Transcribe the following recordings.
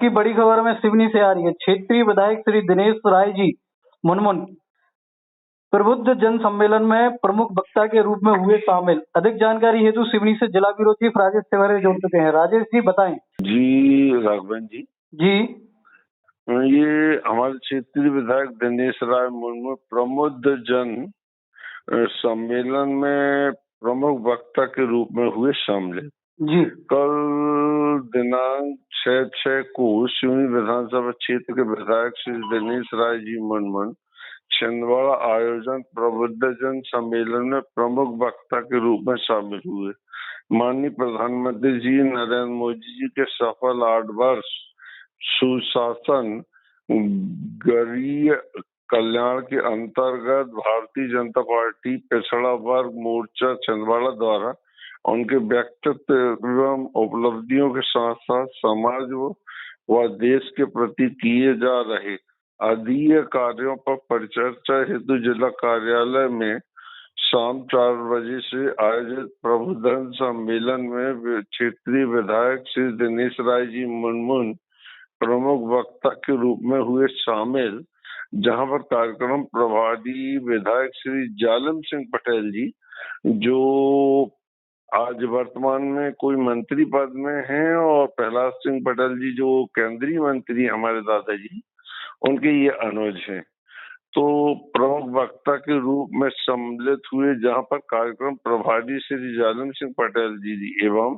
की बड़ी खबर में सिवनी से आ रही है। क्षेत्रीय विधायक श्री दिनेश राय जी मुनमुन प्रबुद्ध जन सम्मेलन में प्रमुख वक्ता के रूप में हुए शामिल। अधिक जानकारी हेतु सिवनी से जिला ब्यूरो चीफ राजेश तिवारी जुड़ चुके हैं। राजेश जी बताएं। जी राघवन जी, जी ये हमारे क्षेत्रीय विधायक दिनेश राय मुर्मू प्रबुद्ध जन सम्मेलन में प्रमुख वक्ता के रूप में हुए शामिल। जी कल दिनांक 6/6 को सिवनी विधानसभा क्षेत्र के विधायक श्री दिनेश राय जी मुनमुन छिंदवाड़ा आयोजन प्रबुद्ध जन सम्मेलन में प्रमुख वक्ता के रूप में शामिल हुए। माननीय प्रधानमंत्री जी नरेंद्र मोदी जी के सफल 8 वर्ष सुशासन गरीब कल्याण के अंतर्गत भारतीय जनता पार्टी पिछड़ा वर्ग मोर्चा छिंदवाड़ा द्वारा उनके व्यक्तित्व एवं उपलब्धियों के साथ साथ समाज व देश के प्रति किए जा रहे अधीय कार्यों पर परिचर्चा हेतु जिला कार्यालय में शाम 4 बजे से आयोजित प्रबुद्धन सम्मेलन में क्षेत्रीय विधायक श्री दिनेश राय जी मुनमुन प्रमुख वक्ता के रूप में हुए शामिल, जहां पर कार्यक्रम प्रभारी विधायक श्री जालिम सिंह पटेल जी, जो आज वर्तमान में कोई मंत्री पद में हैं, और प्रहलाद सिंह पटेल जी जो केंद्रीय मंत्री हमारे दादाजी, उनके ये अनुज हैं, तो प्रमुख वक्ता के रूप में सम्मिलित हुए। जहां पर कार्यक्रम प्रभारी श्री जालिम सिंह पटेल जी एवं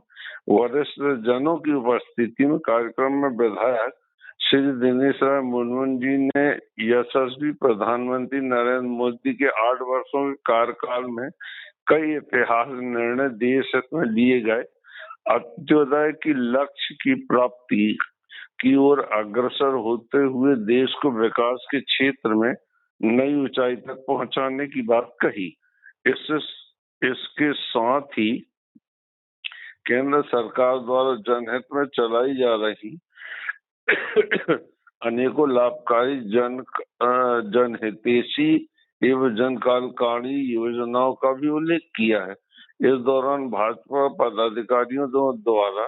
वरिष्ठ जनों की उपस्थिति में कार्यक्रम में विधायक श्री दिनेश राय मुनमुन जी ने यशस्वी प्रधानमंत्री नरेंद्र मोदी के 8 वर्षों के कार्यकाल में कई ऐतिहासिक निर्णय देश हित में लिए गए, अंत्योदय की लक्ष्य की प्राप्ति की ओर अग्रसर होते हुए देश को विकास के क्षेत्र में नई ऊंचाई तक पहुंचाने की बात कही। इसके साथ ही केंद्र सरकार द्वारा जनहित में चलाई जा रही अनेकों लाभकारी जनहितैषी एवं जनकल्याणकारी योजनाओं का भी उल्लेख किया है। इस दौरान भाजपा पदाधिकारियों द्वारा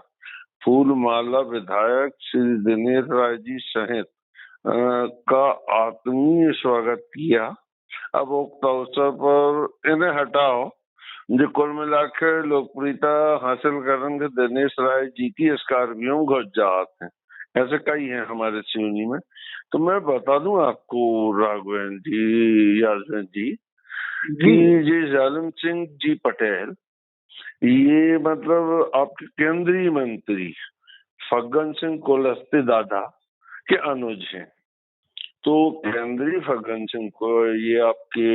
फूल माला विधायक श्री दिनेश राय जी सहित का आत्मीय स्वागत किया। अब उक्त अवसर पर इन्हें हटाओ जो कुल मिलाकर लोकप्रियता हासिल करेंगे दिनेश राय जी की स्कॉर्पियो घुस जाते हैं। ऐसे कई हैं हमारे सिवनी में। तो मैं बता दूं आपको राघवन जी, याजवन जी, कि जी जालिम सिंह जी पटेल ये मतलब आपके केंद्रीय मंत्री फग्गन सिंह कुलस्ते दादा के अनुज हैं। तो केंद्रीय फग्गन सिंह को ये आपके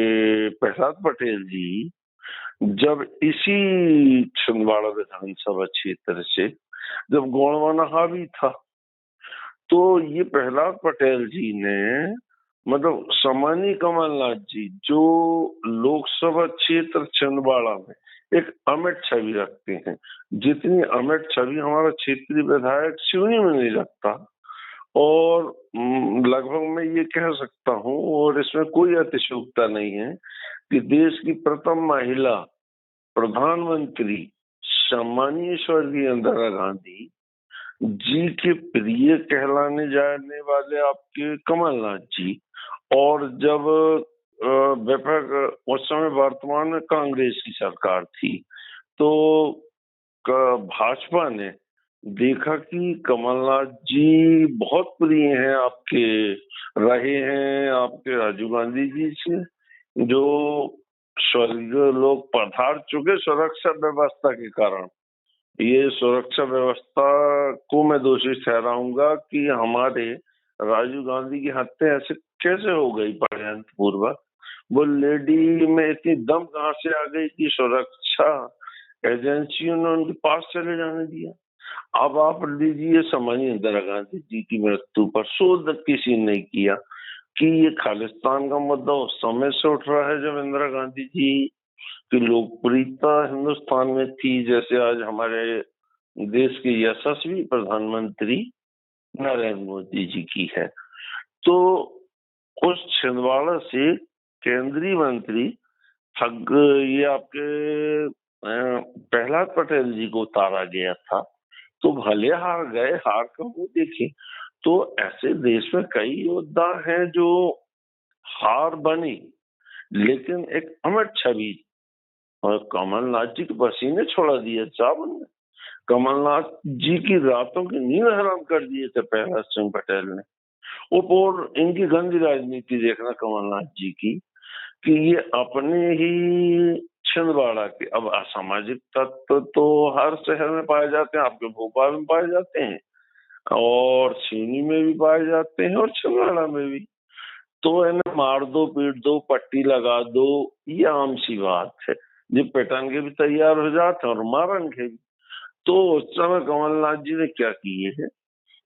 प्रहलाद पटेल जी जब इसी छिंदवाड़ा विधानसभा क्षेत्र से जब गोंडवाना हावी था, तो ये प्रहलाद पटेल जी ने मतलब सामान्य कमलनाथ जी जो लोकसभा क्षेत्र छिंदवाड़ा में एक अमिट छवि रखते हैं, जितनी अमिट छवि हमारा क्षेत्रीय विधायक सिवनी में नहीं रखता, और लगभग मैं ये कह सकता हूँ और इसमें कोई अतिशयोक्ति नहीं है कि देश की प्रथम महिला प्रधानमंत्री सम्मानीय स्वर्गीय इंदिरा गांधी जी के प्रिय कहलाने जाने वाले आपके कमलनाथ जी, और जब उस समय वर्तमान में कांग्रेस की सरकार थी, तो भाजपा ने देखा कि कमलनाथ जी बहुत प्रिय हैं आपके रहे हैं आपके राजीव गांधी जी से, जो स्वर्गीय लोग पधार चुके सुरक्षा व्यवस्था के कारण। ये सुरक्षा व्यवस्था को मैं दोषी ठहराऊंगा कि हमारे राजीव गांधी की हत्या ऐसे कैसे हो गई षड्यंत्र पूर्वक। वो लेडी में इतनी दम कहाँ से आ गई कि सुरक्षा एजेंसियों ने उनके पास चले जाने दिया। अब आप लीजिए सामान्य इंदिरा गांधी जी की मृत्यु पर शोध किसी ने किया कि ये खालिस्तान का मुद्दा उस समय से उठ रहा है जब इंदिरा गांधी जी की लोकप्रियता हिंदुस्तान में थी, जैसे आज हमारे देश के यशस्वी प्रधानमंत्री नरेंद्र मोदी जी की है। तो उस छिंदवाड़ा से केंद्रीय मंत्री ये आपके प्रहलाद पटेल जी को उतारा गया था, तो भले हार गए, हार का वो देखे। तो ऐसे देश में कई योद्धा हैं जो हार बनी, लेकिन एक अमर छवि। और कमलनाथ जी के पसीने छोड़ा दिए साहब ने। कमलनाथ जी की रातों की नींद हराम कर दिए थे प्रहलाद सिंह पटेल ने। और इनकी गंदी राजनीति देखना कमलनाथ जी की, कि ये अपने ही छिंदवाड़ा के, अब असामाजिक तत्व तो हर शहर में पाए जाते हैं, आपके भोपाल में पाए जाते हैं और सिवनी में भी पाए जाते हैं और छिंदवाड़ा में भी। तो इन्हें मार दो, पीट दो, पट्टी लगा दो, ये आम सी बात है। ये पिटन के भी तैयार हो जाते हैं और मारन के भी। तो उस समय कमलनाथ जी ने क्या किए है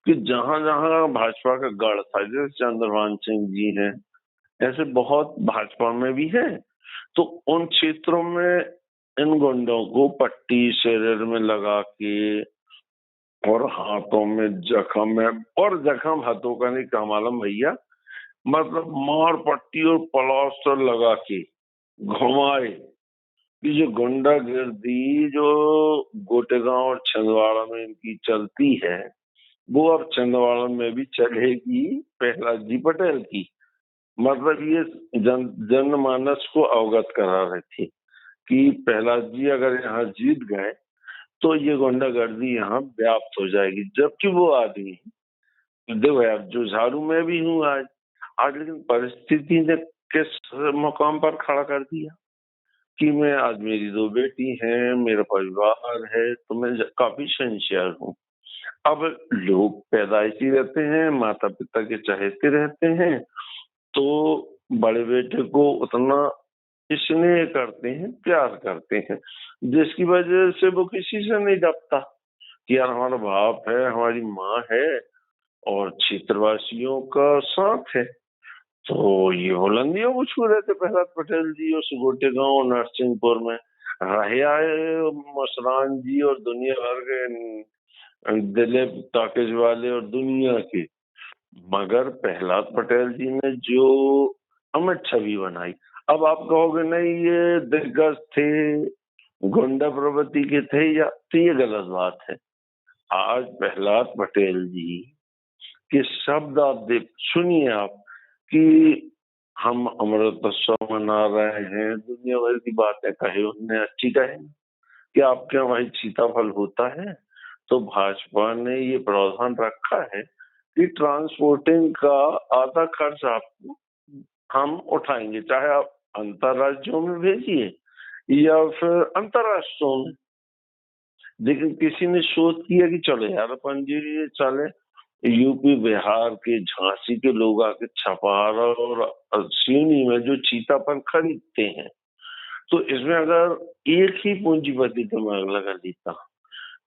कि जहां जहां भाजपा का गढ़ था, जैसे चंद्रभान सिंह जी हैं, ऐसे बहुत भाजपा में भी है, तो उन क्षेत्रों में इन गुंडों को पट्टी शरीर में लगा के और हाथों में जख्म है, और जख्म हाथों का नहीं कहा मालूम भैया, मतलब मार पट्टी और प्लास्टर लगा के घुमाए कि जो गुंडागर्दी जो गोटेगांव और छिंदवाड़ा में इनकी चलती है, वो अब छिंदवाड़ा में भी चलेगी प्रहलाद जी पटेल की। मतलब ये जनमानस को अवगत करा रहे थे कि प्रहलाद जी अगर यहाँ जीत गए तो ये गुंडागर्दी यहाँ व्याप्त हो जाएगी। जबकि वो आदमी, देखो यार, जुझारू में भी हूँ आज आज लेकिन परिस्थिति ने किस मुकाम पर खड़ा कर दिया कि मैं आज, मेरी 2 बेटी हैं, मेरा परिवार है, तो मैं काफी सिंसियर हूँ। अब लोग पैदाइशी रहते हैं, माता पिता के चहेते रहते हैं, तो बड़े बेटे को उतना स्नेह करते हैं, प्यार करते हैं, जिसकी वजह से वो किसी से नहीं दबता कि यार हमारा बाप है, हमारी माँ है और क्षेत्रवासियों का साथ है। तो ये बुलंदियों को छू रहे थे प्रहलाद पटेल जी उस गोटेगांव नरसिंहपुर में। रहे आए मसरान जी और दुनिया भर के दिलीप टॉकीज वाले और दुनिया के, मगर प्रहलाद पटेल जी ने जो अमिट छवि बनाई। अब आप कहोगे नहीं ये दिग्गज थे, गुंडा प्रवृत्ति के थे, या तो ये गलत बात है। आज प्रहलाद पटेल जी के शब्द आप सुनिए आप कि हम अमृतोत्सव मना रहे हैं, दुनिया भर की बातें कही उन्होंने, अच्छी कहे कि आपके यहाँ भाई सीताफल होता है। तो भाजपा ने ये प्रावधान रखा है कि ट्रांसपोर्टिंग का आधा खर्च आपको हम उठाएंगे, चाहे आप अंतर्राज्यों में भेजिए या फिर अंतर्राष्ट्रों में। लेकिन किसी ने सोच किया कि चलो यार अपन जी चले यूपी बिहार के झांसी के लोग आके छपारा और सिवनी में जो सीताफल खरीदते हैं, तो इसमें अगर एक ही पूंजीपति दिमाग लगा देता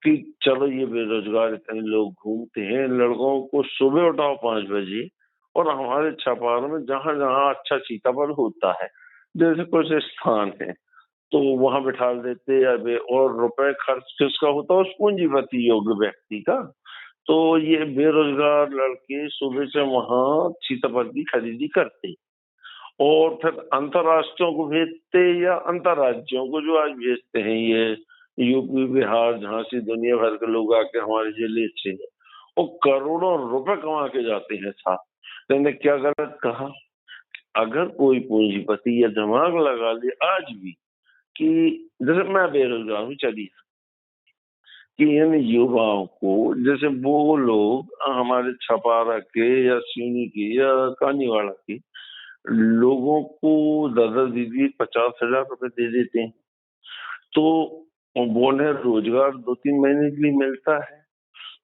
कि चलो ये बेरोजगार इतने लोग घूमते हैं, लड़कों को सुबह उठाओ 5 बजे और हमारे छपारों में जहां जहां अच्छा सीताफल होता है, जैसे कुछ स्थान है, तो वहां बिठा देते या और रुपए खर्च किसका होता है, उस पूंजीपति योग्य व्यक्ति का। तो ये बेरोजगार लड़के सुबह से वहां सीताफल की खरीदी करते और फिर अंतर्राष्ट्रों को भेजते या अंतर्राज्यों को जो आज भेजते हैं, ये यूपी बिहार झांसी दुनिया भर के लोग आके हमारे जिले से वो करोड़ों रुपए कमा के जाते हैं साहब। तो मैंने क्या गलत कहा? अगर कोई पूंजीपति या दिमाग लगा ले आज भी कि जैसे मैं बेरोजगार हूँ, चलिए, कि इन युवाओं को, जैसे वो लोग हमारे छपारा के या सिवनी के या कानीवाड़ा के लोगों को दादा दीदी 50,000 रुपए दे देते हैं, तो वो उन्हें रोजगार 2-3 महीने के लिए मिलता है।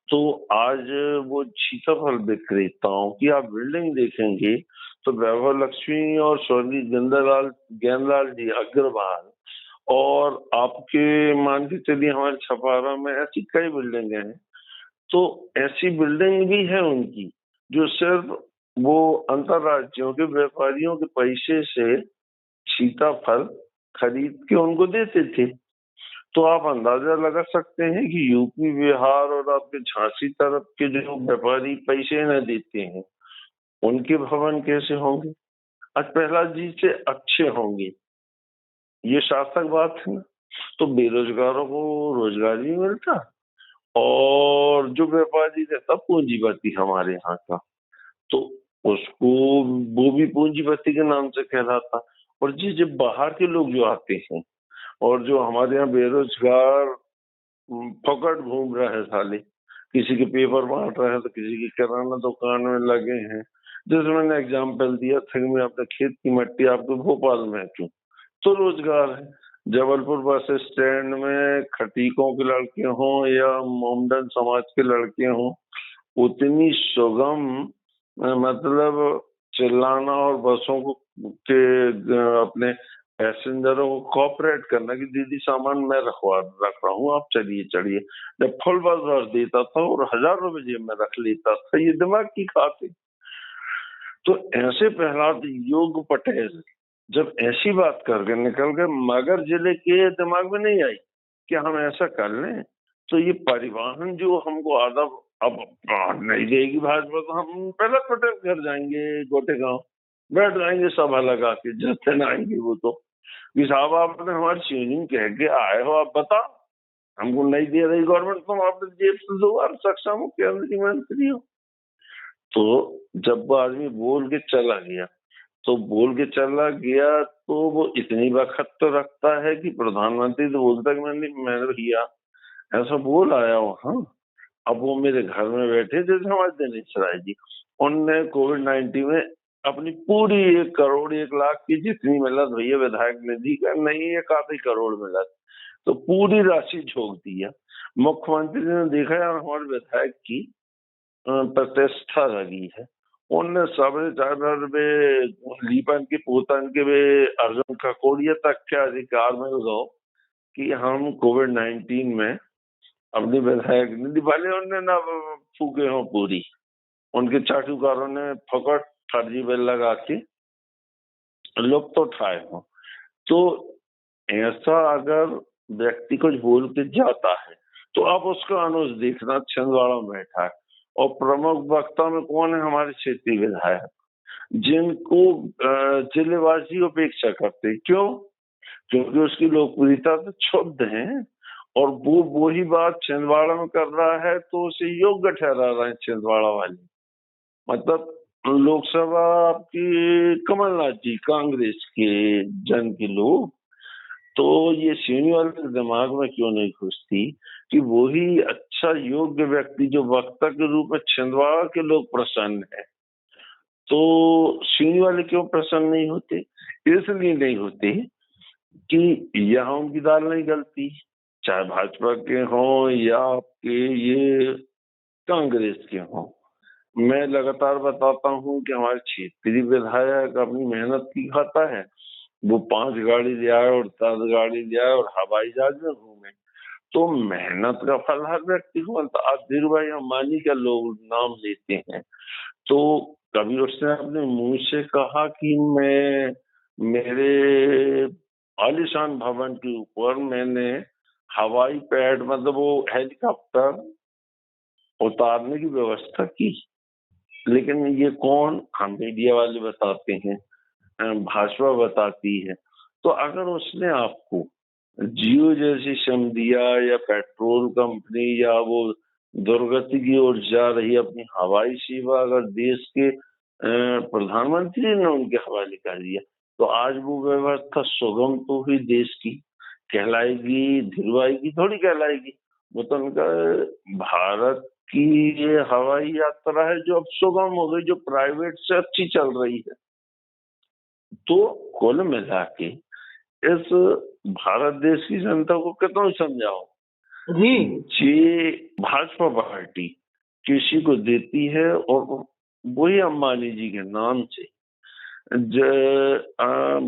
तो आज वो सीताफल विक्रेताओं की आप बिल्डिंग देखेंगे तो वैभव लक्ष्मी और स्वर्गीय ज्ञानलाल जी अग्रवाल, और आपके मान के चलिए हमारे छपारा में ऐसी कई बिल्डिंग हैं। तो ऐसी बिल्डिंग भी है उनकी जो सिर्फ वो अंतर्राज्यों के व्यापारियों के पैसे से सीताफल खरीद के उनको देते थे। तो आप अंदाजा लगा सकते हैं कि यूपी बिहार और आपके झांसी तरफ के जो व्यापारी पैसे न देते हैं, उनके भवन कैसे होंगे? आज प्रहलाद जी से अच्छे होंगे, ये सार्थक बात है ना। तो बेरोजगारों को रोजगार भी मिलता और जो व्यापारी रहता पूंजीपति हमारे यहाँ का, तो उसको वो भी पूंजीपति के नाम से कहलाता। और जी जब बाहर के लोग जो आते हैं और जो हमारे यहाँ बेरोजगार फकड़ घूम रहे हैं साले, किसी के पेपर बांट रहे हैं तो किसी की किराना दुकान में लगे हैं। जैसे मैंने एग्जाम्पल दिया था कि मैं अपने खेत की मिट्टी आपको भोपाल में क्यों, तो रोजगार है। जबलपुर बस स्टैंड में खटीकों की लड़कियां हों या मोमडन समाज के लड़के हों, उतनी सुगम मतलब चिल्लाना और बसों को के अपने पैसेंजरों को कॉपरेट करना कि दीदी सामान मैं रख रहा हूँ, आप चलिए चढ़िए, जब फुल बस भर देता था और 1000 रुपए जेब में रख लेता था, ये दिमाग की खाते। तो ऐसे प्रहलाद योग पटेल जब ऐसी बात करके निकल गए, मगर जिले के दिमाग में नहीं आई कि हम ऐसा कर लें तो ये परिवहन जो हमको आधा अब नहीं देगी भाजपा, तो हम प्रहलाद पटेल घर जाएंगे, गोटे गांव बैठ जाएंगे सभा लगा के, जिस दिन आएंगे वो तो कि साहब आपने हमारी ट्यूनिंग कह के आए हो, आप बताओ हमको नहीं दे रही गवर्नमेंट, तुम आपने जेब से 2 बार सक्षम हो, केंद्रीय मंत्री हो। तो जब वो आदमी बोल के चला गया तो वो इतनी वक्त तो रखता है कि प्रधानमंत्री तो बोलता कि मैंने भैया ऐसा बोल आया वहां। अब वो मेरे घर में बैठे जैसे हमारे दिनेश राय जी, उनने कोविड-19 में अपनी पूरी 1 करोड़ 1 लाख की जितनी मिलत भैया विधायक निधि का नहीं, 1 आधी करोड़ मिलत, तो पूरी राशि झोंक दिया। मुख्यमंत्री ने देखा यार हमारे विधायक की प्रतिष्ठा लगी है, उनने सबरे चादर वे लीपन के पोतन के वे अर्जुन खकोड़िया तक के अधिकार में गो कि हम कोविड-19 में अपनी विधायक निधि भले उनने ना फूके हों पूरी, उनके चाटुकारों ने फकट फर्जी बिल लगा के लुप्त उठाए हों। तो ऐसा अगर व्यक्ति कुछ बोल के जाता है तो आप उसका अनुज देखना छिंदवाड़ा में बैठा है और प्रमुख वक्ता में कौन है, हमारे क्षेत्रीय विधायक, जिनको जिलेवासी उपेक्षा करते। क्यों? क्योंकि उसकी लोकप्रियता तो क्षुब्ध है और वो वही बात छिंदवाड़ा में कर रहा है तो उसे योग्य ठहरा रहे हैं छिंदवाड़ा वाले। मतलब लोकसभा आपकी कमलनाथ जी कांग्रेस के जन के लोग, तो ये सीनी वाले के दिमाग में क्यों नहीं घुसती कि वही अच्छा योग्य व्यक्ति जो वक्ता के रूप में छिंदवाड़ा के लोग प्रसन्न है, तो सीनी वाले क्यों प्रसन्न नहीं होते? इसलिए नहीं होते कि यहाँ उनकी दाल नहीं गलती, चाहे भाजपा के हों या आपके ये कांग्रेस के हों। मैं लगातार बताता हूँ कि हमारे क्षेत्रीय विधायक अपनी मेहनत की खाता है, वो 5 गाड़ी ले आए और 10 गाड़ी ले आए और हवाई जहाज में घूमे, तो मेहनत का फल हर व्यक्ति को मिलता। आज धीरू भाई अंबानी का लोग नाम लेते हैं, तो कभी उसने अपने मुंह से कहा कि मैं मेरे आलीशान भवन के ऊपर मैंने हवाई पैड मतलब वो हेलीकॉप्टर उतारने की व्यवस्था की, लेकिन ये कौन, हम मीडिया वाले बताते हैं, भाजपा बताती है। तो अगर उसने आपको जियो जैसी सिम दिया या पेट्रोल कंपनी या वो दुर्गति की ओर जा रही अपनी हवाई सेवा अगर देश के प्रधानमंत्री ने उनके हवाले कर दिया, तो आज वो व्यवस्था सुगम तो हुई देश की कहलाएगी, धीरुभाई की थोड़ी कहलाएगी। वो तो उनका भारत की ये हवाई यात्रा है जो अब सुगम हो गई, जो प्राइवेट से अच्छी चल रही है। तो कुल मिला के इस भारत देश की जनता को कितना समझाओ जी ये भाजपा पार्टी किसी को देती है और वही अंबानी जी के नाम से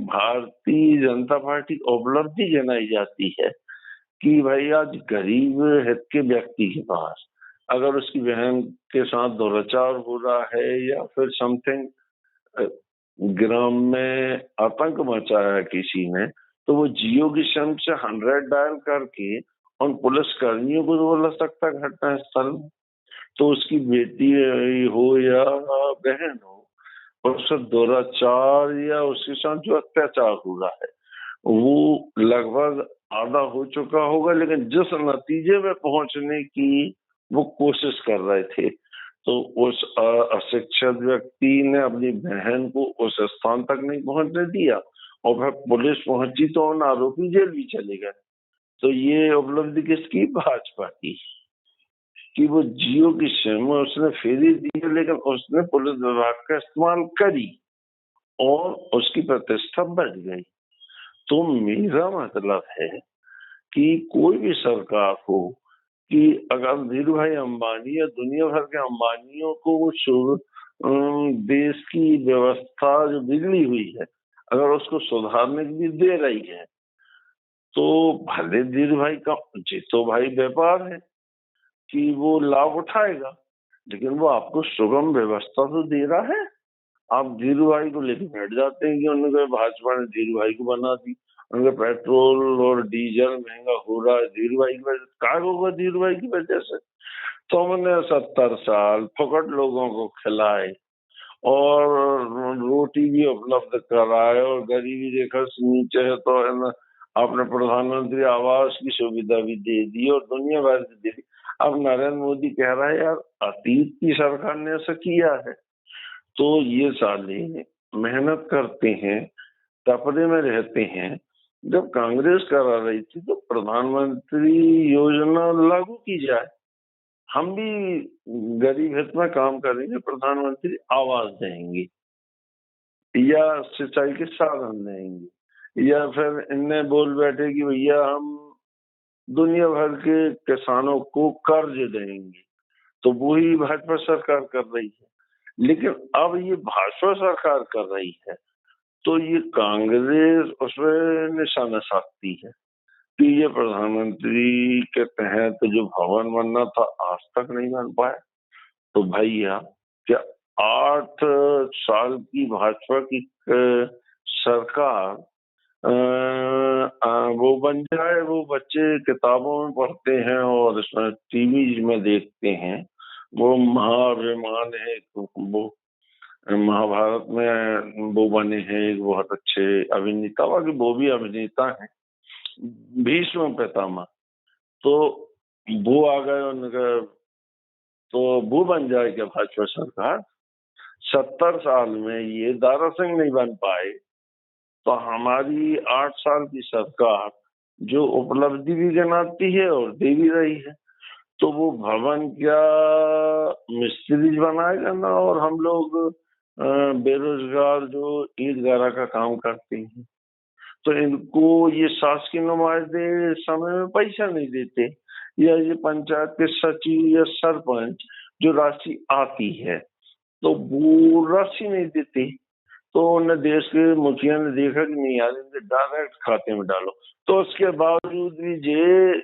भारतीय जनता पार्टी उपलब्धि जनाई जाती है कि भाई आज गरीब हित के व्यक्ति के पास अगर उसकी बहन के साथ दुराचार हो रहा है या फिर समथिंग ग्राम में आतंक मचाया है किसी ने, तो वो जियो की सिम से 100 डायल करके उन पुलिस कर्मियों को बोला सकता है घटना स्थल में। तो उसकी बेटी हो या बहन हो, उससे दुराचार या उसके साथ जो अत्याचार हो रहा है वो लगभग आधा हो चुका होगा, लेकिन जिस नतीजे में पहुंचने की वो कोशिश कर रहे थे। तो उस अशिक्षित व्यक्ति ने अपनी बहन को उस स्थान तक नहीं पहुंचने दिया और फिर पुलिस पहुंची तो उन आरोपी जेल भी चले गए। तो ये उपलब्धि किसकी? भाजपा की, कि वो जियो की सिम उसने फेरी दी लेकिन उसने पुलिस विभाग का इस्तेमाल करी और उसकी प्रतिष्ठा बढ़ गई। तो मेरा मतलब है कि कोई भी सरकार हो, कि अगर धीरू भाई अंबानी या दुनिया भर के अंबानियों को देश की व्यवस्था जो बिगड़ी हुई है अगर उसको सुधारने के लिए दे रही है तो भले धीरू भाई का जीतो भाई व्यापार है कि वो लाभ उठाएगा, लेकिन वो आपको सुगम व्यवस्था तो दे रहा है। आप धीरू भाई को लेके बैठ जाते हैं कि उन्होंने भाजपा ने धीरू भाई को बना दी, उनका पेट्रोल और डीजल महंगा हो रहा है धीरू भाई की वजह से। क्या होगा धीरू भाई की वजह से? तो हमने 70 साल फकट लोगों को खिलाए और रोटी भी उपलब्ध कराए और गरीबी रेखा से नीचे है तो है ना, आपने प्रधानमंत्री आवास की सुविधा भी दे दी और दुनिया भर से दे दी। अब नरेंद्र मोदी कह रहा है यार अतीत की सरकार ने ऐसा किया है। तो ये साले मेहनत करते हैं, तपरे में रहते हैं। जब कांग्रेस करा रही थी तो प्रधानमंत्री योजना लागू की जाए, हम भी गरीब हित में काम करेंगे, प्रधानमंत्री आवास देंगे या सिंचाई के साधन देंगे, या फिर इनने बोल बैठे कि भैया हम दुनिया भर के किसानों को कर्ज देंगे, तो वो ही भाजपा सरकार कर रही है। लेकिन अब ये भाजपा सरकार कर रही है तो ये कांग्रेस उसमें निशाना साधती है कि ये प्रधानमंत्री के तहत जो भवन बनना था आज तक नहीं बन पाया। तो भैया क्या 8 साल की भाजपा की सरकार वो बन जाए? वो बच्चे किताबों में पढ़ते हैं और इसमें टीवी में देखते हैं, वो महाभिमान है, वो महाभारत में वो बने हैं एक बहुत अच्छे अभिनेता, बाकी वो भी अभिनेता हैं, भीष्म पितामह। तो वो आ गए उनका, तो वो बन जाए क्या भाजपा सरकार? 70 साल में ये दारा सिंह नहीं बन पाए तो हमारी 8 साल की सरकार जो उपलब्धि भी गिनाती है और दे भी रही है, तो वो भवन क्या मिस्त्री बनाएगा ना, और हम लोग बेरोजगार जो ईंट गारा का काम करते हैं तो इनको ये शासकीय नुमाइंदे समय में पैसा नहीं देते, या ये पंचायत के सचिव या सरपंच जो राशि आती है तो वो राशि नहीं देते। तो उन्हें देश के मुखिया ने देखा कि नहीं यार इनके डायरेक्ट खाते में डालो, तो उसके बावजूद भी जे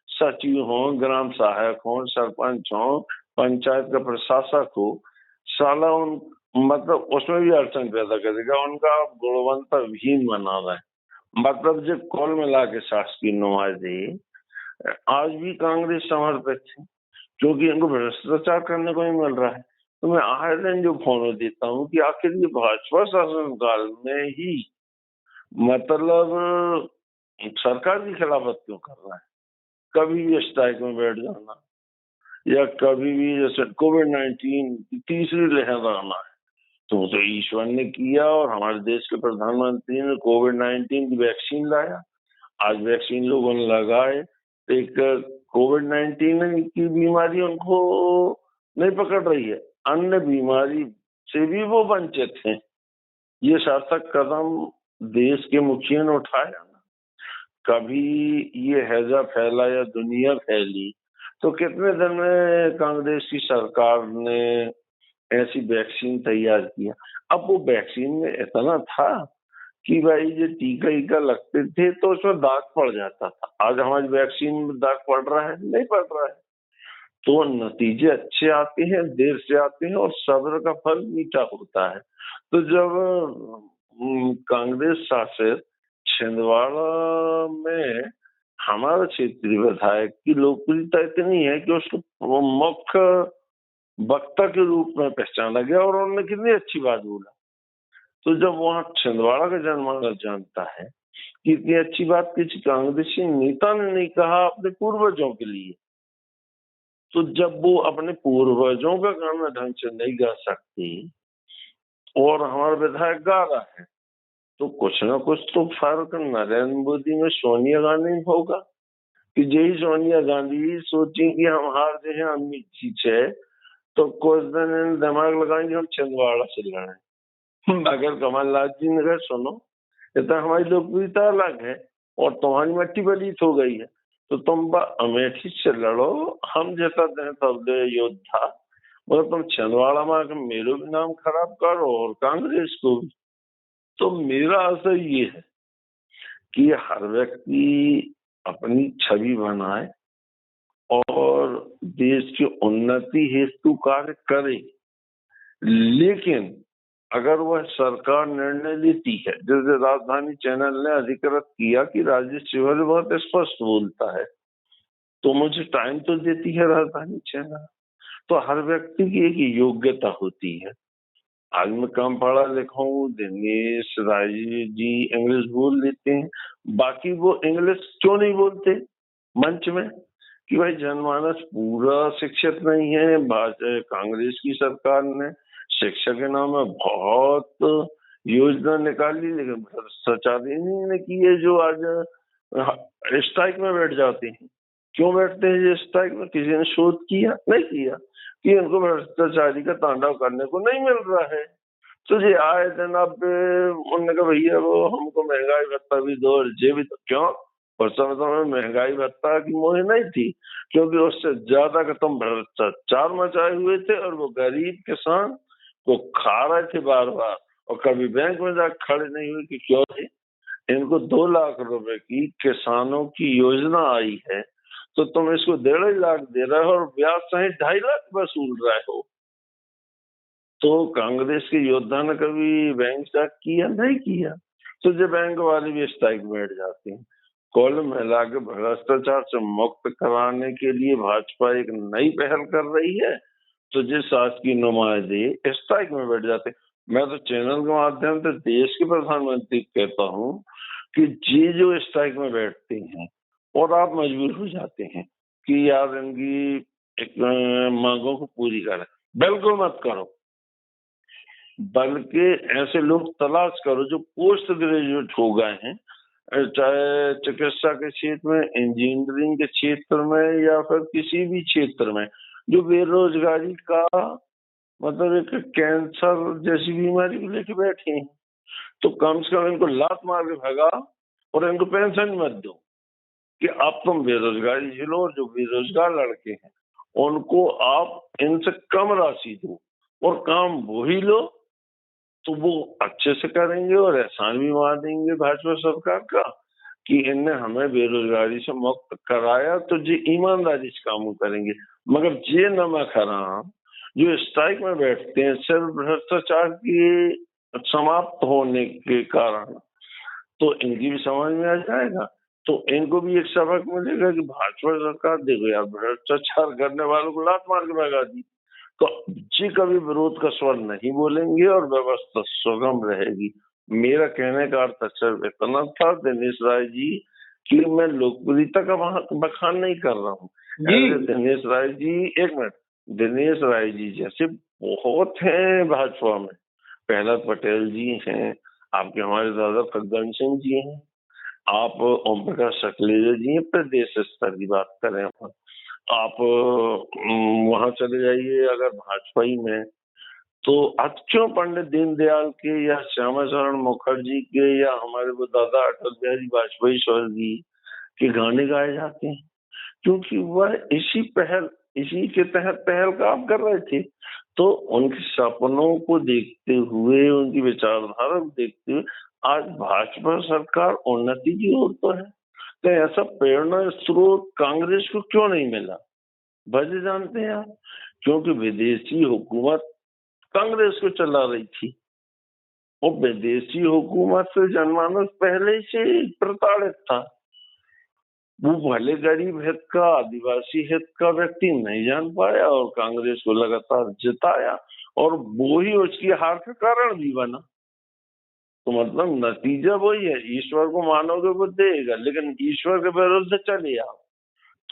सचिव हो, ग्राम सहायक हो, सरपंच हो, पंचायत का प्रशासक हो, साला उन मतलब उसमें भी अड़चन पैदा करेगा, उनका गुणवंता विहीन बना रहा है। मतलब जो कुल मिला के शासकीय नुमाइंदे आज भी कांग्रेस समर्पित है क्योंकि इनको भ्रष्टाचार करने को ही मिल रहा है। तो मैं आए दिन जो फोन देता हूँ कि आखिर ये भाजपा शासनकाल में ही मतलब सरकार की खिलाफत क्यों कर रहा है? कभी भी स्ट्राइक में बैठ जाना या कभी भी जैसे कोविड-19 की तीसरी लहर आना है तो ईश्वर ने किया और हमारे देश के प्रधानमंत्री ने कोविड-19 की वैक्सीन लाया। आज वैक्सीन लोगों ने लगाए, एक कोविड-19 की बीमारी उनको नहीं पकड़ रही है, अन्य बीमारी से भी वो वंचित हैं। ये सार्थक कदम देश के मुखिया ने उठाया ना। कभी ये हैजा फैला या दुनिया फैली तो कितने दिन में कांग्रेस की सरकार ने ऐसी वैक्सीन तैयार किया। अब वो वैक्सीन में इतना था कि भाई जो टीका ईका लगते थे तो उसमें दाग पड़ जाता था। आज हमारी वैक्सीन में दाग पड़ रहा है? नहीं पड़ रहा है। तो नतीजे अच्छे आते हैं, देर से आते हैं और सब्र का फल मीठा होता है। तो जब कांग्रेस शासित छिंदवाड़ा में हमारा क्षेत्रीय विधायक की लोकप्रियता इतनी है कि उसको वो मुख्य वक्ता के रूप में पहचाना गया और उन्होंने कितनी अच्छी बात बोला। तो जब वहां छिंदवाड़ा का जनमानस जानता है कि इतनी अच्छी बात किसी कांग्रेसी नेता ने नहीं कहा अपने पूर्वजों के लिए, तो जब वो अपने पूर्वजों का गाना ढंग से नहीं गा सकती और हमारा विधायक गा रहा है, तो कुछ ना कुछ तो फर्क नरेंद्र मोदी में सोनिया गांधी में होगा कि यही सोनिया गांधी सोची कि हम हार गए हैं, हम जीत है, तो कुछ दिन दिमाग लगाएंगे हम छिंदवाड़ा से लड़े। अगर कमलनाथ जी ने कहा सुनो, ये तो हमारी लोकप्रियता अलग है और तुम्हारी मट्टी बलीत हो गई है, तो तुम अमेठी से लड़ो, हम जैसा दें तब दे योद्धा, मगर तुम छिंदवाड़ा में आकर मेरे भी नाम खराब करो और कांग्रेस को भी। तो मेरा आशय ये है कि हर व्यक्ति अपनी छवि बनाए और देश की उन्नति हेतु कार्य करे, लेकिन अगर वह सरकार निर्णय लेती है, जैसे राजधानी चैनल ने अधिकृत किया कि राजेश तिवारी बहुत स्पष्ट बोलता है, तो मुझे टाइम तो देती है राजधानी चैनल। तो हर व्यक्ति की एक योग्यता होती है। आज मैं कम पढ़ा लिखा हूँ, दिनेश राय जी इंग्लिश बोल लेते हैं, बाकी वो इंग्लिश क्यों नहीं बोलते मंच में? कि भाई जनमानस पूरा शिक्षित नहीं है। कांग्रेस की सरकार ने शिक्षा के नाम में बहुत योजना निकाली, लेकिन भ्रष्टाचार इन्हीं की है जो आज स्ट्राइक में बैठ जाते हैं। क्यों बैठते हैं ये स्ट्राइक में? किसी ने शोध किया? नहीं किया कि इनको भ्रष्टाचारी का तांडव करने को नहीं मिल रहा है। तो ये आए दिन अब उन्होंने कहा भैया वो हमको महंगाई भत्ता भी दो और ये भी। तो क्यों? उस समय तो महंगाई भत्ता की मोह नहीं थी, क्योंकि उससे ज्यादा का तुम भ्रष्टाचार मचाए हुए थे और वो गरीब किसान को खा रहे थे बार बार, और कभी बैंक में जाकर खड़े नहीं हुए कि क्यों थे। इनको 2 लाख रुपए की किसानों की योजना आई है, तो तुम इसको 1.5 लाख दे रहे हो और ब्याज सहित 2.5 लाख वसूल रहे हो। तो कांग्रेस के योद्धा ने कभी बैंक स्ट्राइक किया? नहीं किया। तो जो बैंक वाले भी स्ट्राइक बैठ जाते हैं। कुल मिला के भ्रष्टाचार से मुक्त कराने के लिए भाजपा एक नई पहल कर रही है, तो जिस शासकीय नुमाइंदे स्ट्राइक में बैठ जाते। मैं तो चैनल के माध्यम से देश के प्रधानमंत्री कहता हूँ कि ये जो स्ट्राइक में बैठते हैं और आप मजबूर हो जाते हैं कि यार इनकी एक मांगों को पूरी करें, बिल्कुल मत करो। बल्कि ऐसे लोग तलाश करो जो पोस्ट ग्रेजुएट हो गए हैं, चाहे चिकित्सा के क्षेत्र में, इंजीनियरिंग के क्षेत्र में या फिर किसी भी क्षेत्र में, जो बेरोजगारी का मतलब एक कैंसर जैसी बीमारी को लेके बैठे हैं। तो कम से कम इनको लात मार के भगा और इनको पेंशन मत दो कि आप तुम बेरोजगारी झेलो, और जो बेरोजगार लड़के हैं उनको आप इनसे कम राशि दो और काम वही लो, तो वो अच्छे से करेंगे और एहसान भी मान देंगे भाजपा सरकार का कि इनने हमें बेरोजगारी से मुक्त कराया, तो ये ईमानदारी से काम करेंगे। मगर ये नमक हराम जो स्ट्राइक में बैठते हैं सिर्फ भ्रष्टाचार की समाप्त होने के कारण, तो इनकी भी समझ में आ जाएगा, तो इनको भी एक सबक मिलेगा कि भाजपा सरकार देखो यार भ्रष्टाचार करने वालों को लात मार के भगा दी, तो जी कभी विरोध का स्वर नहीं बोलेंगे और व्यवस्था सुगम रहेगी। मेरा कहने का अर्थ सिर्फ इतना था दिनेश राय जी कि मैं लोकप्रियता का बखान नहीं कर रहा हूँ। दिनेश राय जी, एक मिनट, दिनेश राय जी जैसे बहुत हैं भाजपा में। प्रहलाद पटेल जी हैं, आपके हमारे दादा फग्गन सिंह जी हैं, आप ओम प्रकाश सकलेजा जी हैं, प्रदेश स्तर की बात करें आप वहां चले जाइए अगर भाजपा ही में, तो आज क्यों पंडित दीनदयाल के या श्यामा चरण मुखर्जी के या हमारे वो दादा अटल बिहारी वाजपेयी स्वर्गीय के गाने गाए जाते हैं? क्योंकि वह इसी के तहत पहल काम कर रहे थे। तो उनके सपनों को देखते हुए, उनकी विचारधारा को देखते हुए आज भाजपा सरकार उन्नति की ओर तो है। तो ऐसा प्रेरणा स्रोत कांग्रेस को क्यों नहीं मिला? वजह जानते हैं आप? क्योंकि विदेशी हुकूमत कांग्रेस को चला रही थी और विदेशी हुकूमत से जनमानस पहले से प्रताड़ित था। वो भले गरीब हित का, आदिवासी हित का व्यक्ति नहीं जान पाया और कांग्रेस को लगातार जिताया, और वो ही उसकी हार का कारण भी बना। तो मतलब नतीजा वही है, ईश्वर को मानोगे वो देगा, लेकिन ईश्वर के विरुद्ध चले आओ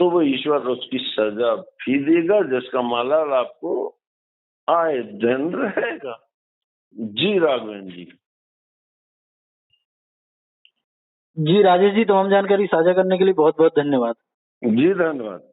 तो वो ईश्वर उसकी सजा भी देगा, जिसका मालाल आपको आए दिन रहेगा। जी राघवेंद्र जी। जी राजेश जी, तमाम जानकारी साझा करने के लिए बहुत बहुत धन्यवाद। जी धन्यवाद।